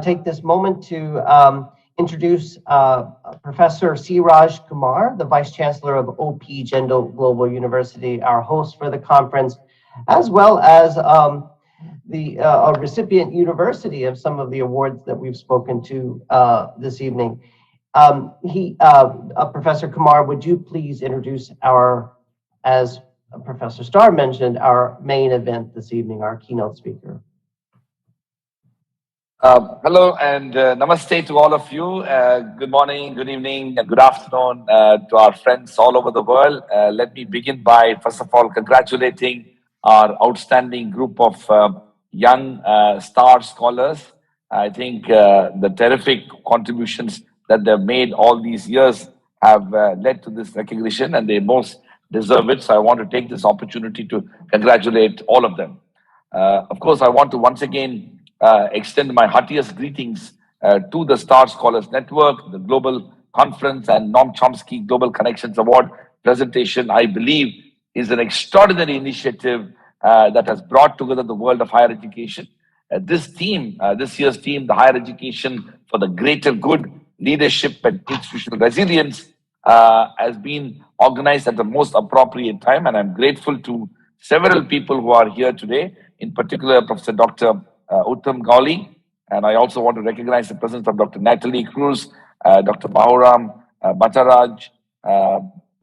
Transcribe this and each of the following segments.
take this moment to introduce Professor C. Raj Kumar, the Vice Chancellor of OP Jindal Global University, our host for the conference, as well as the recipient university of some of the awards that we've spoken to this evening. Professor Kumar, would you please introduce as Professor Starr mentioned, our main event this evening, our keynote speaker. Hello and namaste to all of you. Good morning, good evening, and good afternoon to our friends all over the world. Let me begin by, first of all, congratulating our outstanding group of young star scholars. I think the terrific contributions that they've made all these years have led to this recognition, and they most deserve it. So I want to take this opportunity to congratulate all of them. Of course, I want to once again extend my heartiest greetings to the Star Scholars Network, the Global Conference, and NOAM CHOMSKY Global Connections Award presentation. I believe is an extraordinary initiative that has brought together the world of higher education. This year's theme, the higher education for the greater good, leadership and institutional resilience, has been organized at the most appropriate time, and I'm grateful to several people who are here today, in particular Professor Dr. Uttam Gauli, and I also want to recognize the presence of Dr. Natalie Cruz, Dr. Bahuram Bhattaraj,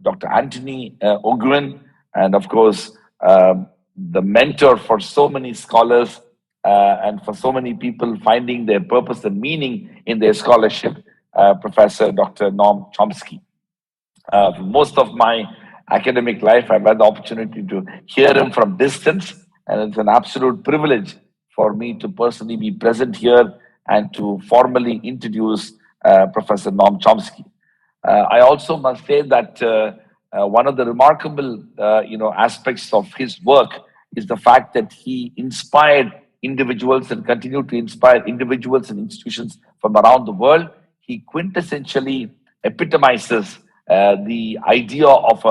Dr. Anthony Ogwin, and of course the mentor for so many scholars and for so many people finding their purpose and meaning in their scholarship, Professor Dr. NOAM CHOMSKY. For most of my academic life, I've had the opportunity to hear him from distance, and it's an absolute privilege for me to personally be present here and to formally introduce Professor NOAM CHOMSKY. I also must say that one of the remarkable aspects of his work is the fact that he inspired individuals and continued to inspire individuals and institutions from around the world. He quintessentially epitomizes the idea of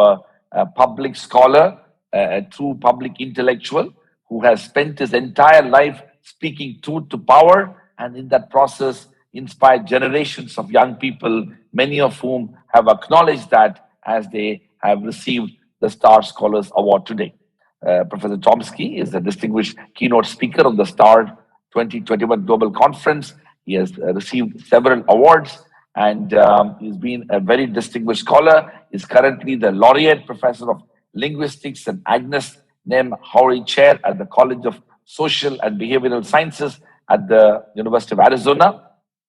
a public scholar, a true public intellectual who has spent his entire life speaking truth to power, and in that process inspired generations of young people, many of whom have acknowledged that as they have received the Star Scholars Award today. Professor Chomsky is a distinguished keynote speaker of the Star 2021 Global Conference. He has received several awards, and he's been a very distinguished scholar. He's currently the Laureate Professor of Linguistics and Agnes Nem Howry Chair at the College of Social and Behavioral Sciences at the University of Arizona.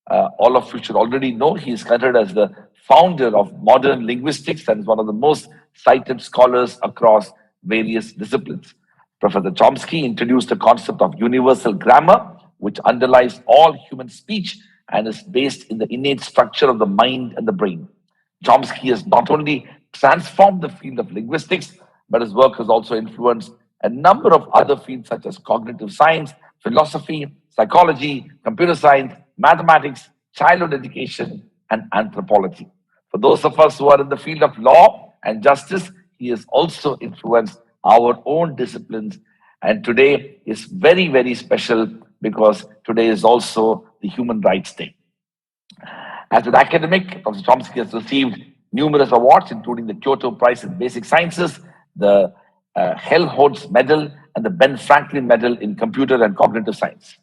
All of you should already know he is considered as the founder of modern linguistics and is one of the most cited scholars across various disciplines. Professor Chomsky introduced the concept of universal grammar, which underlies all human speech and is based in the innate structure of the mind and the brain. Chomsky has not only transformed the field of linguistics, but his work has also influenced a number of other fields such as cognitive science, philosophy, psychology, computer science, mathematics, childhood education, and anthropology. For those of us who are in the field of law and justice, he has also influenced our own disciplines. And today is very, very special because today is also the Human Rights Day. As an academic, Professor Chomsky has received numerous awards, including the Kyoto Prize in Basic Sciences, the Helmholtz Medal, and the Ben Franklin Medal in Computer and Cognitive Science.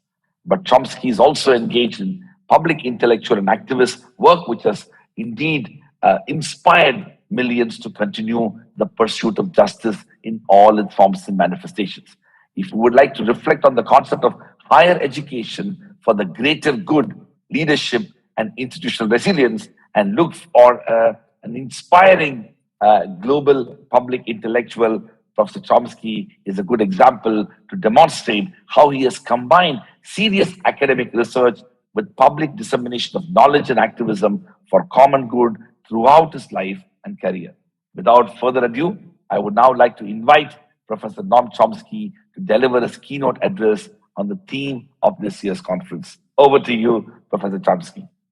But Chomsky is also engaged in public intellectual and activist work, which has indeed inspired millions to continue the pursuit of justice in all its forms and manifestations. If you would like to reflect on the concept of higher education for the greater good, leadership, and institutional resilience, and look for an inspiring global public intellectual, Professor Chomsky is a good example to demonstrate how he has combined serious academic research with public dissemination of knowledge and activism for common good throughout his life and career. Without further ado, I would now like to invite Professor NOAM CHOMSKY to deliver his keynote address on the theme of this year's conference. Over to you, Professor Chomsky.